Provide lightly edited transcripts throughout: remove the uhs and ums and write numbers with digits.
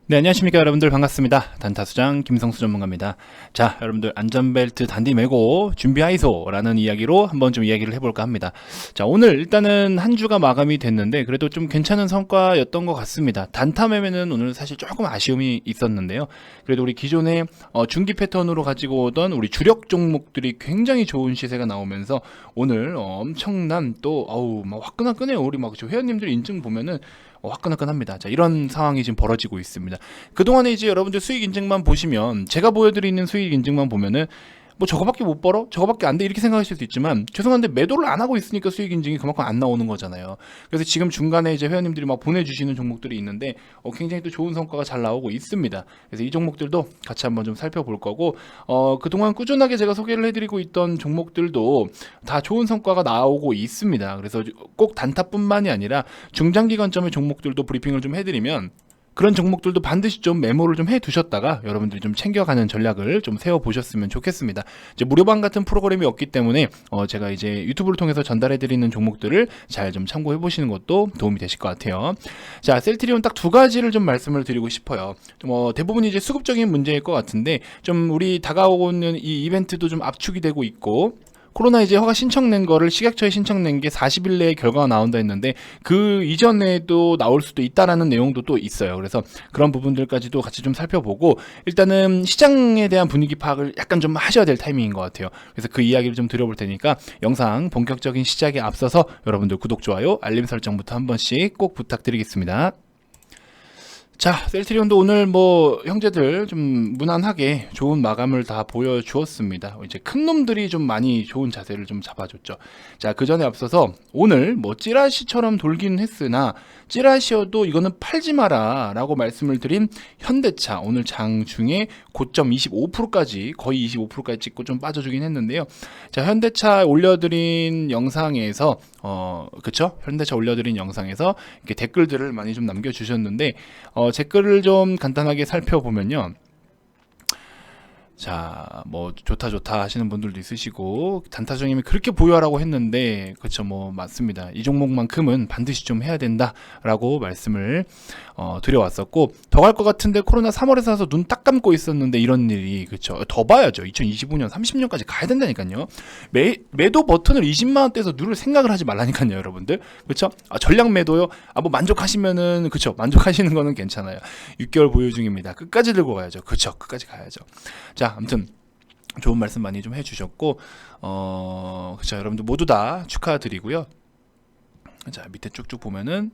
네, 안녕하십니까 여러분들. 반갑습니다. 단타수장 김성수 전문가입니다. 자, 여러분들 안전벨트 단디 매고 준비하이소라는 이야기로 한번 좀 이야기를 해볼까 합니다. 자, 오늘 일단은 한 주가 마감이 됐는데 그래도 좀 괜찮은 성과였던 것 같습니다. 단타 매매는 오늘 사실 조금 아쉬움이 있었는데요. 그래도 우리 기존의 중기 패턴으로 가지고 오던 우리 주력 종목들이 굉장히 좋은 시세가 나오면서 오늘 엄청난 또 막 화끈화끈해요. 우리 막 회원님들 인증 보면은 화끈화끈합니다. 자, 이런 상황이 지금 벌어지고 있습니다. 그동안에 이제 여러분들 수익 인증만 보시면, 제가 보여드리는 수익 인증만 보면은 뭐 저거밖에 못 벌어? 저거밖에 안 돼? 이렇게 생각하실 수 있지만, 죄송한데 매도를 안 하고 있으니까 수익 인증이 그만큼 안 나오는 거잖아요. 그래서 지금 중간에 이제 회원님들이 막 보내주시는 종목들이 있는데 굉장히 또 좋은 성과가 잘 나오고 있습니다. 그래서 이 종목들도 같이 한번 좀 살펴볼 거고, 그동안 꾸준하게 제가 소개를 해드리고 있던 종목들도 다 좋은 성과가 나오고 있습니다. 그래서 꼭 단타뿐만이 아니라 중장기 관점의 종목들도 브리핑을 좀 해드리면, 그런 종목들도 반드시 좀 메모를 좀 해두셨다가 여러분들이 좀 챙겨가는 전략을 좀 세워보셨으면 좋겠습니다. 이제 무료방 같은 프로그램이 없기 때문에 제가 이제 유튜브를 통해서 전달해드리는 종목들을 잘 좀 참고해보시는 것도 도움이 되실 것 같아요. 자, 셀트리온 딱 두 가지를 좀 말씀을 드리고 싶어요. 좀 대부분 이제 수급적인 문제일 것 같은데, 좀 우리 다가오는 이 이벤트도 좀 압축이 되고 있고, 코로나 이제 허가 신청낸 거를 식약처에 신청낸 게 40일 내에 결과가 나온다 했는데 그 이전에도 나올 수도 있다라는 내용도 또 있어요. 그래서 그런 부분들까지도 같이 좀 살펴보고, 일단은 시장에 대한 분위기 파악을 약간 좀 하셔야 될 타이밍인 것 같아요. 그래서 그 이야기를 좀 드려볼 테니까 영상 본격적인 시작에 앞서서 여러분들 구독, 좋아요, 알림 설정부터 한 번씩 꼭 부탁드리겠습니다. 자, 셀트리온도 오늘 뭐 형제들 좀 무난하게 좋은 마감을 다 보여주었습니다. 이제 큰 놈들이 좀 많이 좋은 자세를 좀 잡아줬죠. 자, 그 전에 앞서서 오늘 뭐 찌라시처럼 돌긴 했으나 찌라시여도 이거는 팔지 마라 라고 말씀을 드린 현대차, 오늘 장중에 고점 25%까지 거의 25%까지 찍고 좀 빠져주긴 했는데요. 자, 현대차 올려드린 영상에서 그쵸? 현대차 올려드린 영상에서 이렇게 댓글들을 많이 좀 남겨주셨는데, 제 글을 좀 간단하게 살펴보면요. 자, 뭐 좋다 하시는 분들도 있으시고, 단타장님이 그렇게 보유하라고 했는데, 그쵸, 뭐 맞습니다. 이 종목만큼은 반드시 좀 해야 된다라고 말씀을 드려왔었고, 더 갈 것 같은데 코로나 3월에 사서 눈 딱 감고 있었는데 이런 일이, 그쵸, 더 봐야죠. 2025년 30년까지 가야 된다니까요. 매도 버튼을 20만 원대에서 누를 생각을 하지 말라니까요, 여러분들. 그쵸? 전량 매도요. 뭐 만족하시면은, 그쵸, 만족하시는 거는 괜찮아요. 6개월 보유 중입니다. 끝까지 들고 가야죠. 그쵸, 끝까지 가야죠. 자, 아무튼 좋은 말씀 많이 좀 해주셨고, 그쵸, 여러분들 모두 다 축하드리고요. 자, 밑에 쭉쭉 보면은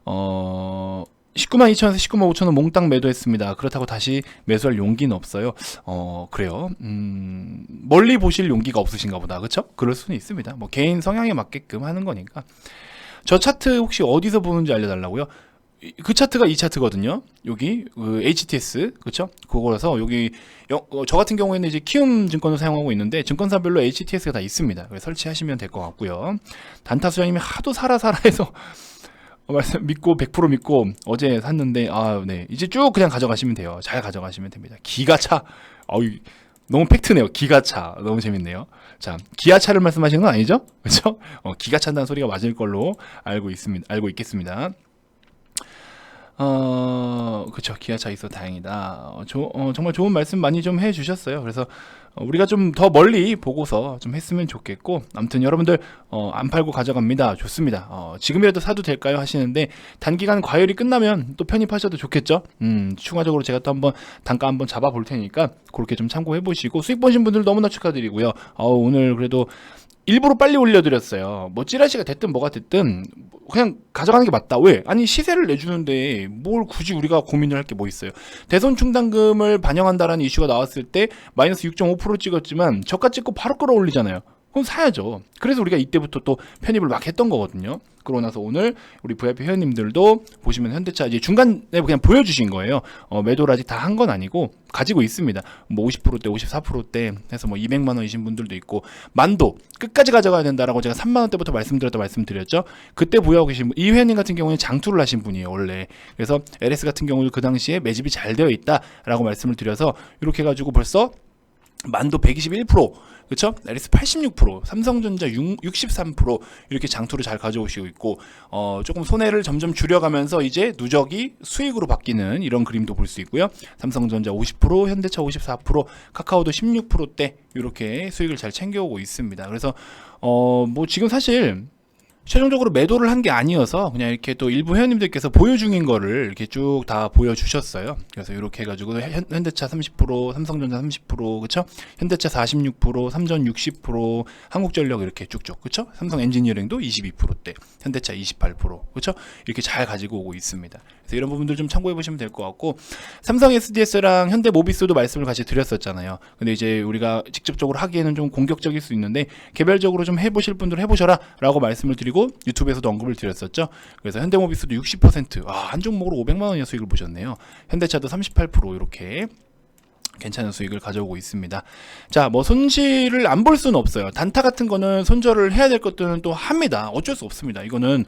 19만 2천원에서 19만 5천원 몽땅 매도했습니다. 그렇다고 다시 매수할 용기는 없어요. 그래요. 멀리 보실 용기가 없으신가 보다. 그쵸? 그럴 수는 있습니다. 뭐 개인 성향에 맞게끔 하는 거니까. 저 차트 혹시 어디서 보는지 알려달라고요? 그 차트가 이 차트거든요. 여기 그 HTS, 그렇죠? 그거라서 여기 저 같은 경우에는 이제 키움 증권을 사용하고 있는데 증권사별로 HTS가 다 있습니다. 그래서 설치하시면 될 것 같고요. 단타 수장님이 하도 사라 해서 말씀 믿고 100% 믿고 어제 샀는데, 네, 이제 쭉 그냥 가져가시면 돼요. 잘 가져가시면 됩니다. 기가차, 너무 팩트네요. 기가차, 너무 재밌네요. 자, 기아차를 말씀하시는 건 아니죠? 그렇죠? 기가차다는 소리가 맞을 걸로 알고 있겠습니다. 그쵸. 기아차 있어 다행이다. 정말 좋은 말씀 많이 좀 해주셨어요. 그래서 우리가 좀 더 멀리 보고서 좀 했으면 좋겠고, 아무튼 여러분들 안 팔고 가져갑니다. 좋습니다. 지금이라도 사도 될까요? 하시는데, 단기간 과열이 끝나면 또 편입하셔도 좋겠죠. 추가적으로 제가 또 한번 단가 한번 잡아볼 테니까 그렇게 좀 참고해 보시고, 수익 보신 분들 너무나 축하드리고요. 오늘 그래도 일부러 빨리 올려드렸어요. 뭐 찌라시가 됐든 뭐가 됐든 그냥 가져가는 게 맞다. 왜? 아니, 시세를 내주는데 뭘 굳이 우리가 고민을 할 게 뭐 있어요. 대손 충당금을 반영한다라는 이슈가 나왔을 때 마이너스 6.5% 찍었지만 저가 찍고 바로 끌어올리잖아요. 그럼 사야죠. 그래서 우리가 이때부터 또 편입을 막 했던 거거든요. 그러고 나서 오늘 우리 VIP 회원님들도 보시면 현대차 이제 중간에 그냥 보여주신 거예요. 매도를 아직 다 한 건 아니고 가지고 있습니다. 뭐 50%대, 54%대 해서 뭐 200만 원이신 분들도 있고, 만도 끝까지 가져가야 된다라고 제가 3만 원대부터 말씀드렸죠. 그때 보유하고 계신 이 회원님 같은 경우는 장투를 하신 분이에요, 원래. 그래서 LS 같은 경우도 그 당시에 매집이 잘 되어 있다라고 말씀을 드려서 이렇게 해가지고 벌써 만도 121%, 그쵸? 에리스 86%, 삼성전자 63% 이렇게 장투를 잘 가져오시고 있고, 조금 손해를 점점 줄여가면서 이제 누적이 수익으로 바뀌는 이런 그림도 볼 수 있고요. 삼성전자 50%, 현대차 54%, 카카오도 16%대 이렇게 수익을 잘 챙겨오고 있습니다. 그래서 뭐 지금 사실 최종적으로 매도를 한 게 아니어서 그냥 이렇게 또 일부 회원님들께서 보유 중인 거를 이렇게 쭉 다 보여주셨어요. 그래서 이렇게 해가지고 현대차 30%, 삼성전자 30%, 그쵸? 현대차 46%, 삼전 60%, 한국전력 이렇게 쭉쭉, 그쵸? 삼성 엔지니어링도 22%대, 현대차 28%, 그쵸? 이렇게 잘 가지고 오고 있습니다. 그래서 이런 부분들 좀 참고해 보시면 될 것 같고, 삼성 SDS랑 현대 모비스도 말씀을 같이 드렸었잖아요. 근데 이제 우리가 직접적으로 하기에는 좀 공격적일 수 있는데 개별적으로 좀 해보실 분들은 해보셔라 라고 말씀을 드리고, 유튜브에서도 언급을 드렸었죠. 그래서 현대모비스도 60%, 한 종목으로 500만 원의 수익을 보셨네요. 현대차도 38% 이렇게 괜찮은 수익을 가져오고 있습니다. 자, 뭐 손실을 안 볼 수는 없어요. 단타 같은 거는 손절을 해야 될 것들은 또 합니다. 어쩔 수 없습니다. 이거는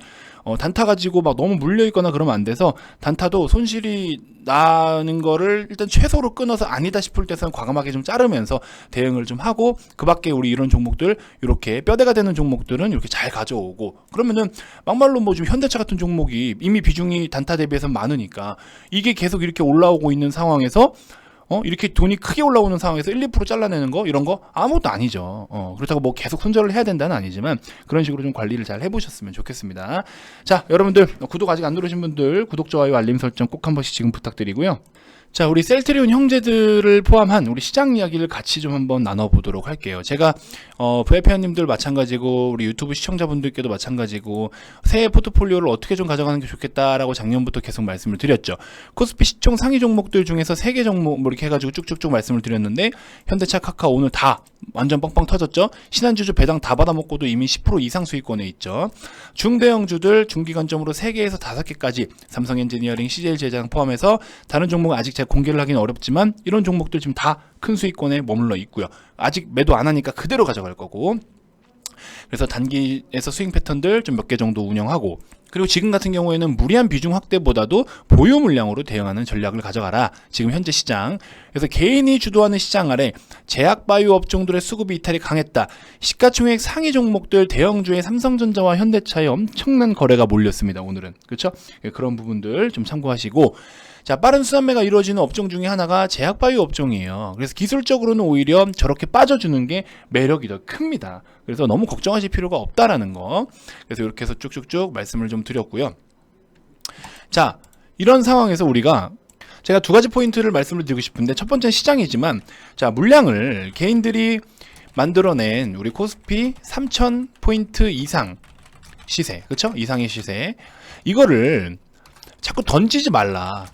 단타 가지고 막 너무 물려 있거나 그러면 안 돼서, 단타도 손실이 나는 거를 일단 최소로 끊어서 아니다 싶을 때는 과감하게 좀 자르면서 대응을 좀 하고, 그 밖에 우리 이런 종목들 이렇게 뼈대가 되는 종목들은 이렇게 잘 가져오고, 그러면은 막말로 뭐 지금 현대차 같은 종목이 이미 비중이 단타 대비해서 많으니까 이게 계속 이렇게 올라오고 있는 상황에서 이렇게 돈이 크게 올라오는 상황에서 1, 2% 잘라내는 거, 이런 거 아무것도 아니죠. 그렇다고 뭐 계속 손절을 해야 된다는 아니지만, 그런 식으로 좀 관리를 잘 해보셨으면 좋겠습니다. 자, 여러분들 구독 아직 안 누르신 분들 구독, 좋아요, 알림 설정 꼭 한 번씩 지금 부탁드리고요. 자, 우리 셀트리온 형제들을 포함한 우리 시장 이야기를 같이 좀 한번 나눠보도록 할게요. 제가 VIP원님들 마찬가지고 우리 유튜브 시청자분들께도 마찬가지고 새해 포트폴리오를 어떻게 좀 가져가는 게 좋겠다라고 작년부터 계속 말씀을 드렸죠. 코스피 시총 상위 종목들 중에서 3개 종목 뭐 이렇게 해가지고 쭉쭉쭉 말씀을 드렸는데, 현대차, 카카오 오늘 다 완전 뻥뻥 터졌죠. 신한주주 배당 다 받아먹고도 이미 10% 이상 수익권에 있죠. 중대형주들 중기관점으로 3개에서 5개까지, 삼성 엔지니어링, CJ 제장 포함해서 다른 종목은 아직 제가 공개를 하기는 어렵지만 이런 종목들 지금 다 큰 수익권에 머물러 있고요. 아직 매도 안 하니까 그대로 가져갈 거고, 그래서 단기에서 스윙 패턴들 좀 몇 개 정도 운영하고, 그리고 지금 같은 경우에는 무리한 비중 확대보다도 보유 물량으로 대응하는 전략을 가져가라. 지금 현재 시장. 그래서 개인이 주도하는 시장 아래 제약 바이오 업종들의 수급이 이탈이 강했다. 시가총액 상위 종목들 대형주의 삼성전자와 현대차에 엄청난 거래가 몰렸습니다. 오늘은. 그렇죠? 그런 부분들 좀 참고하시고, 자, 빠른 수산매가 이루어지는 업종 중에 하나가 제약바이오 업종이에요. 그래서 기술적으로는 오히려 저렇게 빠져주는 게 매력이 더 큽니다. 그래서 너무 걱정하실 필요가 없다라는 거. 그래서 이렇게 해서 쭉쭉쭉 말씀을 좀 드렸고요. 자, 이런 상황에서 우리가 제가 두 가지 포인트를 말씀을 드리고 싶은데, 첫 번째는 시장이지만, 자, 물량을 개인들이 만들어낸 우리 코스피 3000포인트 이상 시세, 그쵸? 이상의 시세, 이거를 자꾸 던지지 말라.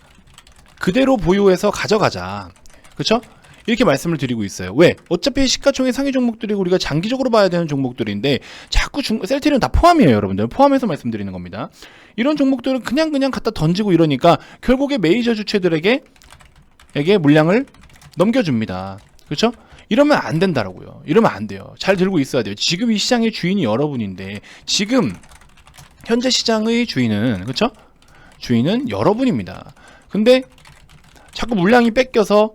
그대로 보유해서 가져가자. 그쵸? 이렇게 말씀을 드리고 있어요. 왜? 어차피 시가총액 상위 종목들이 우리가 장기적으로 봐야 되는 종목들인데, 자꾸 셀트리온 다 포함이에요, 여러분들. 포함해서 말씀드리는 겁니다. 이런 종목들은 그냥 갖다 던지고 이러니까 결국에 메이저 주체들에게 물량을 넘겨줍니다. 그쵸? 이러면 안 된다라고요. 이러면 안 돼요. 잘 들고 있어야 돼요. 지금 이 시장의 주인이 여러분인데, 지금 현재 시장의 주인은, 그쵸? 주인은 여러분입니다. 근데 자꾸 물량이 뺏겨서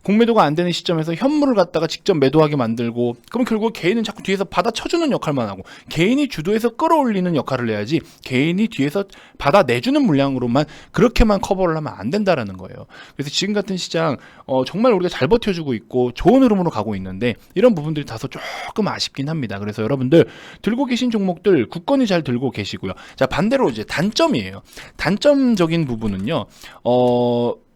공매도가 안 되는 시점에서 현물을 갖다가 직접 매도하게 만들고, 그럼 결국 개인은 자꾸 뒤에서 받아쳐주는 역할만 하고, 개인이 주도해서 끌어올리는 역할을 해야지, 개인이 뒤에서 받아내주는 물량으로만 그렇게만 커버를 하면 안 된다라는 거예요. 그래서 지금 같은 시장 정말 우리가 잘 버텨주고 있고 좋은 흐름으로 가고 있는데, 이런 부분들이 다소 조금 아쉽긴 합니다. 그래서 여러분들 들고 계신 종목들 굳건히 잘 들고 계시고요. 자, 반대로 이제 단점이에요. 단점적인 부분은요,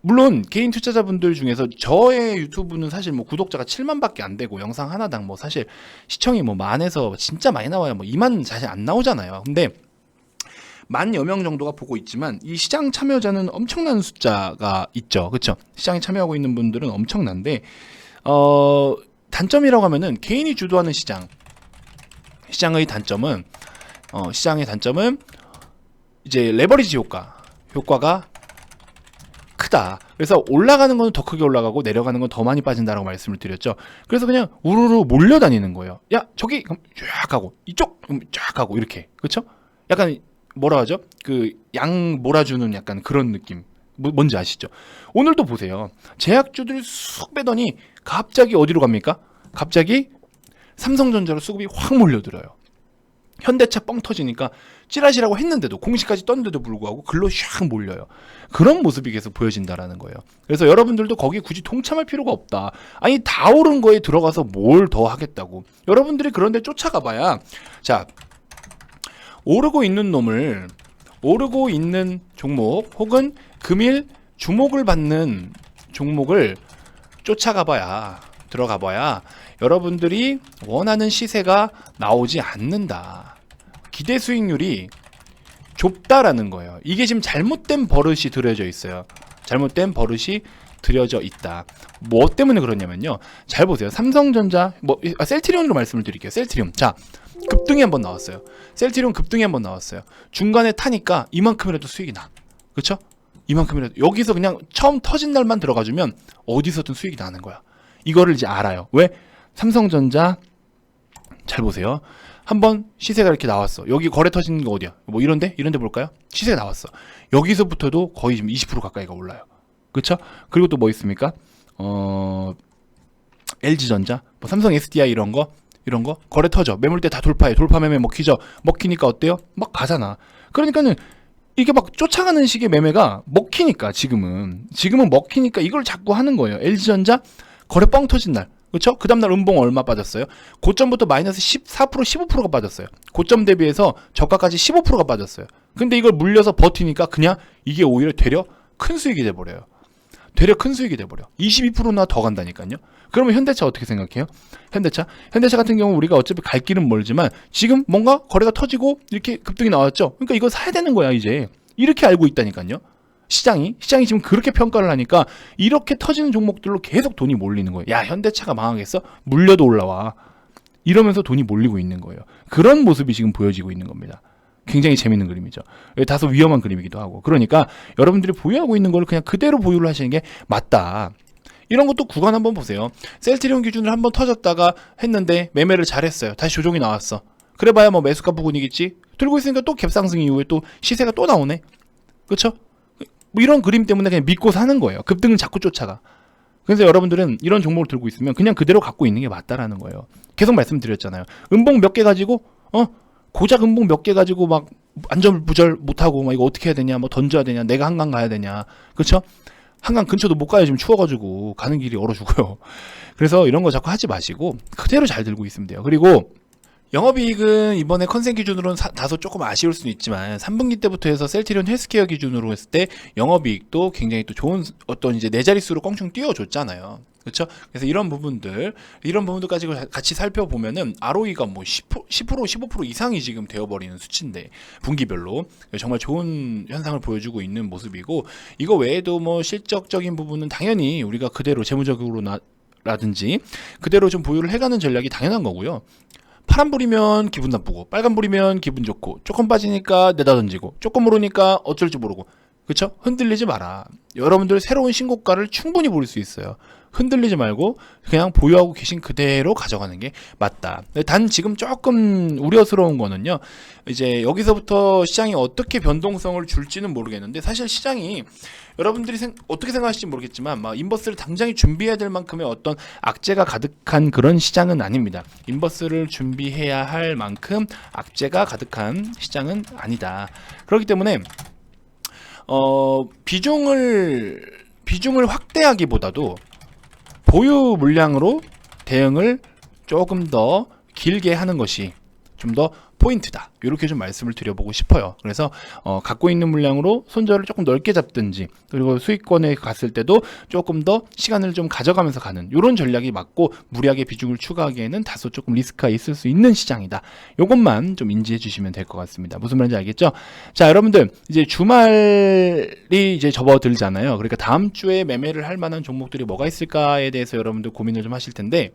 물론 개인 투자자분들 중에서 저의 유튜브는 사실 뭐 구독자가 7만밖에 안 되고, 영상 하나당 뭐 사실 시청이 뭐 만에서 진짜 많이 나와요. 뭐 2만 사실 안 나오잖아요. 근데 10,000여 명 정도가 보고 있지만, 이 시장 참여자는 엄청난 숫자가 있죠. 그렇죠? 시장에 참여하고 있는 분들은 엄청난데, 단점이라고 하면은 개인이 주도하는 시장의 단점은 이제 레버리지 효과가 크다. 그래서 올라가는 건 더 크게 올라가고 내려가는 건 더 많이 빠진다라고 말씀을 드렸죠. 그래서 그냥 우르르 몰려다니는 거예요. 야, 저기 쫙 하고, 이쪽 쫙 하고, 이렇게. 그렇죠? 약간 뭐라 하죠? 그 양 몰아주는 약간 그런 느낌. 뭔지 아시죠? 오늘도 보세요. 제약주들 쑥 빼더니 갑자기 어디로 갑니까? 갑자기 삼성전자로 수급이 확 몰려들어요. 현대차 뻥 터지니까 찌라시라고 했는데도 공시까지 떴는데도 불구하고 글로 샥 몰려요. 그런 모습이 계속 보여진다라는 거예요. 그래서 여러분들도 거기 굳이 동참할 필요가 없다. 아니 다 오른 거에 들어가서 뭘 더 하겠다고. 여러분들이 그런데 쫓아가 봐야 자 오르고 있는 종목 혹은 금일 주목을 받는 종목을 쫓아가 봐야 들어가 봐야 여러분들이 원하는 시세가 나오지 않는다. 기대 수익률이 좁다라는 거예요. 이게 지금 잘못된 버릇이 들여져 있어요. 잘못된 버릇이 들여져 있다. 뭐 때문에 그러냐면요. 잘 보세요. 삼성전자 셀트리온으로 말씀을 드릴게요. 셀트리온. 자, 급등이 한번 나왔어요. 셀트리온 급등이 한번 나왔어요. 중간에 타니까 이만큼이라도 수익이 나. 그렇죠? 이만큼이라도 여기서 그냥 처음 터진 날만 들어가주면 어디서든 수익이 나는 거야. 이거를 이제 알아요. 왜? 삼성전자 잘 보세요. 한번 시세가 이렇게 나왔어. 여기 거래 터지는 거 어디야? 뭐 이런데 볼까요? 시세가 나왔어. 여기서부터도 거의 지금 20% 가까이가 올라요. 그렇죠? 그리고 또 뭐 있습니까? LG전자, 뭐 삼성 SDI 이런 거 거래 터져. 매물대 다 돌파해. 돌파 매매 먹히죠. 먹히니까 어때요? 막 가잖아. 그러니까는 이게 막 쫓아가는 식의 매매가 먹히니까 지금은 먹히니까 이걸 자꾸 하는 거예요. LG전자 거래 뻥 터진 날. 그렇죠? 그 다음날 음봉 얼마 빠졌어요? 고점부터 마이너스 14%, 15%가 빠졌어요. 고점 대비해서 저가까지 15%가 빠졌어요. 근데 이걸 물려서 버티니까 그냥 이게 오히려 되려 큰 수익이 돼버려요. 22%나 더 간다니까요. 그러면 현대차 어떻게 생각해요? 현대차 같은 경우 우리가 어차피 갈 길은 멀지만 지금 뭔가 거래가 터지고 이렇게 급등이 나왔죠. 그러니까 이거 사야 되는 거야 이제. 이렇게 알고 있다니까요. 시장이 지금 그렇게 평가를 하니까 이렇게 터지는 종목들로 계속 돈이 몰리는 거예요. 야, 현대차가 망하겠어? 물려도 올라와. 이러면서 돈이 몰리고 있는 거예요. 그런 모습이 지금 보여지고 있는 겁니다. 굉장히 재밌는 그림이죠. 다소 위험한 그림이기도 하고. 그러니까 여러분들이 보유하고 있는 걸 그냥 그대로 보유를 하시는 게 맞다. 이런 것도 구간 한번 보세요. 셀트리온 기준으로 한번 터졌다가 했는데 매매를 잘했어요. 다시 조정이 나왔어. 그래봐야 뭐 매수가 부근이겠지. 들고 있으니까 또 갭상승 이후에 또 시세가 또 나오네. 그렇죠? 뭐 이런 그림 때문에 그냥 믿고 사는 거예요. 급등을 자꾸 쫓아가. 그래서 여러분들은 이런 종목을 들고 있으면 그냥 그대로 갖고 있는 게 맞다라는 거예요. 계속 말씀드렸잖아요. 음봉 몇 개 가지고 고작 음봉 몇 개 가지고 막 안전부절 못하고 막 이거 어떻게 해야 되냐, 뭐 던져야 되냐, 내가 한강 가야 되냐, 그렇죠? 한강 근처도 못 가요. 지금 추워가지고 가는 길이 얼어 죽어요. 그래서 이런 거 자꾸 하지 마시고 그대로 잘 들고 있으면 돼요. 그리고 영업이익은 이번에 컨센 기준으로는 다소 조금 아쉬울 수는 있지만 3분기 때부터 해서 셀트리온 헬스케어 기준으로 했을 때 영업이익도 굉장히 또 좋은 어떤 이제 네 자릿수로 껑충 띄워줬잖아요. 그렇죠? 그래서 이런 부분들까지 같이 살펴보면은 ROE가 뭐 10%, 15% 이상이 지금 되어버리는 수치인데 분기별로 정말 좋은 현상을 보여주고 있는 모습이고, 이거 외에도 뭐 실적적인 부분은 당연히 우리가 그대로 재무적으로 라든지 그대로 좀 보유를 해가는 전략이 당연한 거고요. 파란불이면 기분 나쁘고 빨간불이면 기분 좋고 조금 빠지니까 내다 던지고 조금 오르니까 어쩔 줄 모르고, 그쵸? 흔들리지 마라. 여러분들 새로운 신고가를 충분히 볼 수 있어요. 흔들리지 말고 그냥 보유하고 계신 그대로 가져가는 게 맞다. 단 지금 조금 우려스러운 거는요, 이제 여기서부터 시장이 어떻게 변동성을 줄지는 모르겠는데, 사실 시장이 여러분들이 어떻게 생각하실지 모르겠지만 막 인버스를 당장에 준비해야 될 만큼의 어떤 악재가 가득한 그런 시장은 아닙니다. 인버스를 준비해야 할 만큼 악재가 가득한 시장은 아니다. 그렇기 때문에 비중을 확대하기보다도 보유 물량으로 대응을 조금 더 길게 하는 것이 좀 더 포인트다. 이렇게 좀 말씀을 드려보고 싶어요. 그래서 갖고 있는 물량으로 손절을 조금 넓게 잡든지, 그리고 수익권에 갔을 때도 조금 더 시간을 좀 가져가면서 가는 이런 전략이 맞고, 무리하게 비중을 추가하기에는 다소 조금 리스크가 있을 수 있는 시장이다. 이것만 좀 인지해 주시면 될 것 같습니다. 무슨 말인지 알겠죠? 자, 여러분들 이제 주말이 이제 접어들잖아요. 그러니까 다음 주에 매매를 할 만한 종목들이 뭐가 있을까에 대해서 여러분들 고민을 좀 하실 텐데,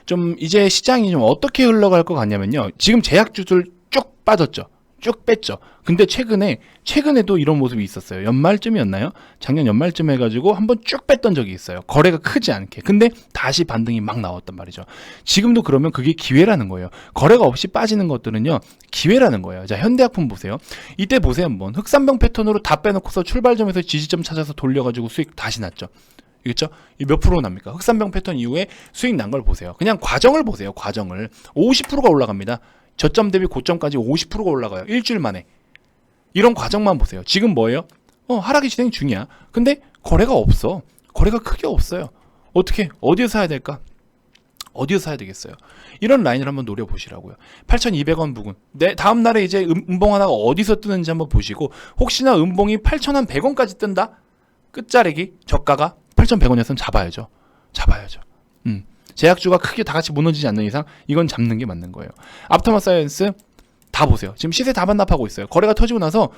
좀 이제 시장이 좀 어떻게 흘러갈 것 같냐면요, 지금 제약주들 쭉 빠졌죠. 쭉 뺐죠. 근데 최근에도 이런 모습이 있었어요. 연말쯤이었나요? 작년 연말쯤 해가지고 한번 쭉 뺐던 적이 있어요. 거래가 크지 않게. 근데 다시 반등이 막 나왔단 말이죠. 지금도 그러면 그게 기회라는 거예요. 거래가 없이 빠지는 것들은요, 기회라는 거예요. 자, 현대약품 보세요. 이때 보세요. 한번 흑산병 패턴으로 다 빼놓고서 출발점에서 지지점 찾아서 돌려가지고 수익 다시 났죠. 이겠죠? 몇 프로 납니까? 흑산병 패턴 이후에 수익 난 걸 보세요. 그냥 과정을 보세요. 과정을 50%가 올라갑니다. 저점 대비 고점까지 50%가 올라가요. 일주일 만에. 이런 과정만 보세요. 지금 뭐예요? 하락이 진행 중이야. 근데 거래가 없어. 거래가 크게 없어요. 어떻게? 어디서 사야 될까? 어디서 사야 되겠어요? 이런 라인을 한번 노려보시라고요. 8,200원 부근. 다음 날에 이제 음봉 하나가 어디서 뜨는지 한번 보시고, 혹시나 음봉이 8,100원까지 뜬다? 끝자래기 저가가 8,100원이었으면 잡아야죠. 제약주가 크게 다 같이 무너지지 않는 이상 이건 잡는 게 맞는 거예요. 앞터마사이언스 다 보세요. 지금 시세 다 반납하고 있어요. 거래가 터지고 나서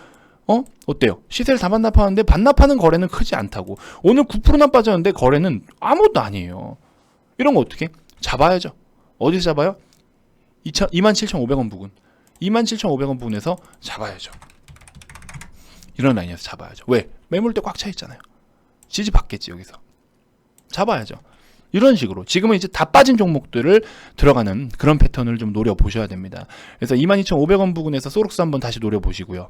어때요? 시세를 다 반납하는데 반납하는 거래는 크지 않다고. 오늘 9%나 빠졌는데 거래는 아무것도 아니에요. 이런 거 어떻게? 잡아야죠. 어디서 잡아요? 27,500원 부근. 27,500원 부근에서 잡아야죠. 이런 라인에서 잡아야죠. 왜? 매물대 꽉 차 있잖아요. 지지 받겠지 여기서. 잡아야죠. 이런 식으로 지금은 이제 다 빠진 종목들을 들어가는 그런 패턴을 좀 노려보셔야 됩니다. 그래서 22,500원 부근에서 소록스 한번 다시 노려보시고요.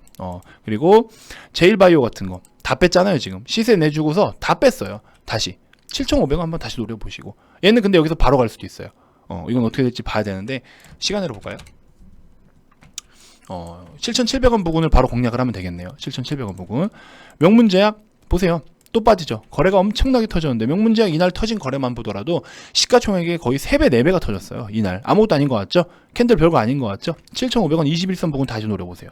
그리고 제일바이오 같은 거 다 뺐잖아요. 지금 시세 내주고서 다 뺐어요. 다시 7,500원 한번 다시 노려보시고, 얘는 근데 여기서 바로 갈 수도 있어요. 이건 어떻게 될지 봐야 되는데 시간으로 볼까요? 7,700원 부근을 바로 공략을 하면 되겠네요. 7,700원 부근. 명문제약 보세요. 또 빠지죠. 거래가 엄청나게 터졌는데 명문제약 이날 터진 거래만 보더라도 시가총액의 거의 3배, 4배가 터졌어요. 이날. 아무것도 아닌 것 같죠? 캔들 별거 아닌 것 같죠? 7,500원 21선 부근 다시 노려보세요.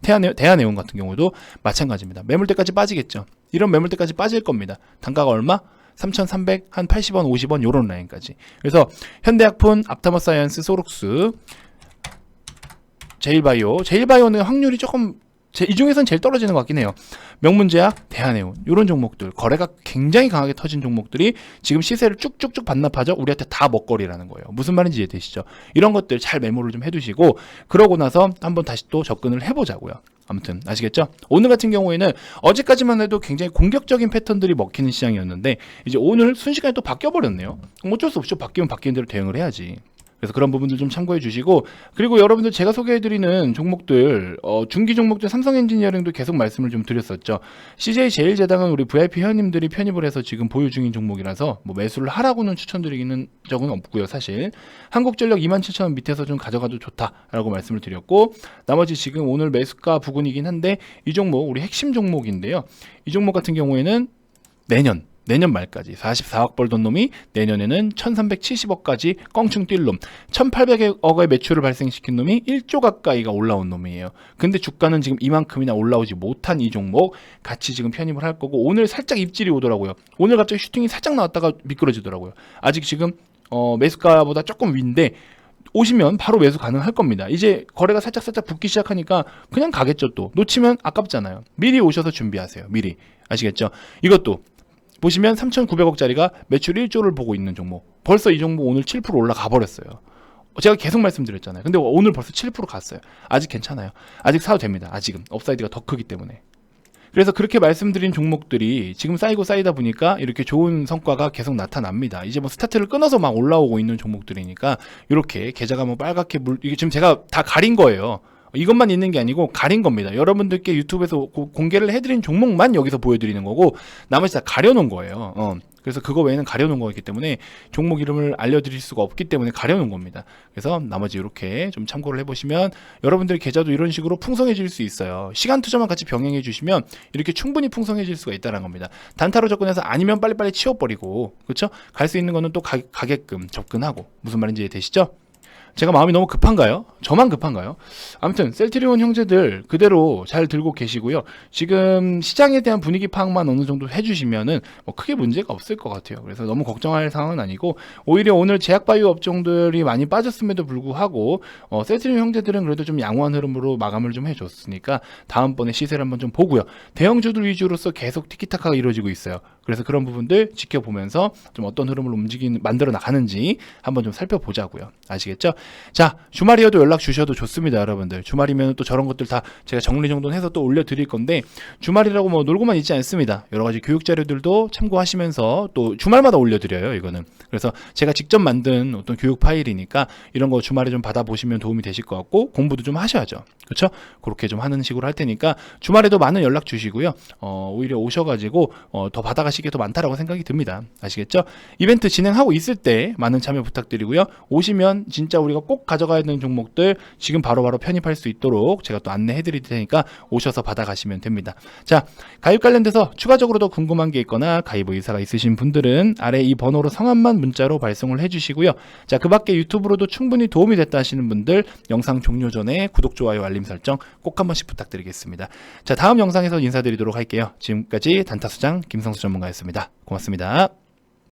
대한해운 같은 경우도 마찬가지입니다. 매물대까지 빠지겠죠. 이런 매물대까지 빠질 겁니다. 단가가 얼마? 3,300, 한 80원, 50원 요런 라인까지. 그래서 현대약품, 소록스, 제일바이오는 확률이 조금 이 중에서는 제일 떨어지는 것 같긴 해요. 명문제약, 대한해운 이런 종목들, 거래가 굉장히 강하게 터진 종목들이 지금 시세를 쭉쭉쭉 반납하죠. 우리한테 다 먹거리라는 거예요. 무슨 말인지 이해되시죠? 이런 것들 잘 메모를 좀 해두시고, 그러고 나서 한번 다시 또 접근을 해보자고요. 아무튼 아시겠죠? 오늘 같은 경우에는 어제까지만 해도 굉장히 공격적인 패턴들이 먹히는 시장이었는데 이제 오늘 순식간에 또 바뀌어버렸네요. 어쩔 수 없죠. 바뀌면 바뀌는 대로 대응을 해야지. 그래서 그런 부분들 좀 참고해 주시고, 그리고 여러분들 제가 소개해드리는 종목들, 중기 종목들 삼성엔지니어링도 계속 말씀을 좀 드렸었죠. CJ제일제당은 우리 VIP 회원님들이 편입을 해서 지금 보유 중인 종목이라서 뭐 매수를 하라고는 추천드리는 적은 없고요. 사실 한국전력 27,000원 밑에서 좀 가져가도 좋다라고 말씀을 드렸고, 나머지 지금 오늘 매수가 부근이긴 한데 이 종목 우리 핵심 종목인데요. 이 종목 같은 경우에는 내년 말까지 44억 벌던 놈이 내년에는 1370억까지 껑충 뛸 놈, 1800억의 매출을 발생시킨 놈이 1조 가까이가 올라온 놈이에요. 근데 주가는 지금 이만큼이나 올라오지 못한 이 종목 같이 지금 편입을 할 거고, 오늘 살짝 입질이 오더라고요. 오늘 갑자기 슈팅이 살짝 나왔다가 미끄러지더라고요. 아직 지금 매수가보다 조금 위인데 오시면 바로 매수 가능할 겁니다. 이제 거래가 살짝 붙기 시작하니까 그냥 가겠죠. 또 놓치면 아깝잖아요. 미리 오셔서 준비하세요. 미리. 아시겠죠? 이것도 보시면 3,900억짜리가 매출 1조를 보고 있는 종목. 벌써 이 종목 오늘 7% 올라가 버렸어요. 제가 계속 말씀드렸잖아요. 근데 오늘 벌써 7% 갔어요. 아직 괜찮아요. 아직 사도 됩니다. 아직은. 업사이드가 더 크기 때문에. 그래서 그렇게 말씀드린 종목들이 지금 쌓이다 보니까 이렇게 좋은 성과가 계속 나타납니다. 이제 뭐 스타트를 끊어서 막 올라오고 있는 종목들이니까 이렇게 계좌가 뭐 빨갛게 이게 지금 제가 다 가린 거예요. 이것만 있는 게 아니고 가린 겁니다. 여러분들께 유튜브에서 공개를 해드린 종목만 여기서 보여드리는 거고 나머지 다 가려놓은 거예요. 그래서 그거 외에는 가려놓은 거기 때문에 종목 이름을 알려드릴 수가 없기 때문에 가려놓은 겁니다. 그래서 나머지 이렇게 좀 참고를 해보시면 여러분들 계좌도 이런 식으로 풍성해질 수 있어요. 시간 투자만 같이 병행해 주시면 이렇게 충분히 풍성해질 수가 있다는 겁니다. 단타로 접근해서 아니면 빨리빨리 치워버리고, 그렇죠? 갈 수 있는 거는 또 가게끔 접근하고. 무슨 말인지 이해되시죠? 제가 마음이 너무 급한가요? 저만 급한가요? 아무튼 셀트리온 형제들 그대로 잘 들고 계시고요. 지금 시장에 대한 분위기 파악만 어느 정도 해주시면은 뭐 크게 문제가 없을 것 같아요. 그래서 너무 걱정할 상황은 아니고, 오히려 오늘 제약바이오 업종들이 많이 빠졌음에도 불구하고 셀트리온 형제들은 그래도 좀 양호한 흐름으로 마감을 좀 해줬으니까 다음번에 시세를 한번 좀 보고요. 대형주들 위주로서 계속 티키타카가 이루어지고 있어요. 그래서 그런 부분들 지켜보면서 좀 어떤 흐름을 만들어 나가는지 한번 좀 살펴보자고요. 아시겠죠? 자, 주말이어도 연락 주셔도 좋습니다, 여러분들. 주말이면 또 저런 것들 다 제가 정리정돈해서 또 올려드릴 건데, 주말이라고 뭐 놀고만 있지 않습니다. 여러 가지 교육 자료들도 참고하시면서 또 주말마다 올려드려요, 이거는. 그래서 제가 직접 만든 어떤 교육 파일이니까 이런 거 주말에 좀 받아보시면 도움이 되실 것 같고, 공부도 좀 하셔야죠. 그렇죠? 그렇게 좀 하는 식으로 할 테니까 주말에도 많은 연락 주시고요. 오히려 오셔가지고 더 받아가시기 더 많다라고 생각이 듭니다. 아시겠죠? 이벤트 진행하고 있을 때 많은 참여 부탁드리고요. 오시면 진짜 우리가 꼭 가져가야 되는 종목들 지금 바로바로 편입할 수 있도록 제가 또 안내해 드릴 테니까 오셔서 받아가시면 됩니다. 자, 가입 관련돼서 추가적으로 더 궁금한 게 있거나 가입 의사가 있으신 분들은 아래 이 번호로 성함만 문자로 발송을 해주시고요. 자, 그 밖에 유튜브로도 충분히 도움이 됐다 하시는 분들 영상 종료 전에 구독, 좋아요, 알림 설정 꼭 한 번씩 부탁드리겠습니다. 자, 다음 영상에서 인사드리도록 할게요. 지금까지 단타수장 김성수 전문가였습니다. 고맙습니다.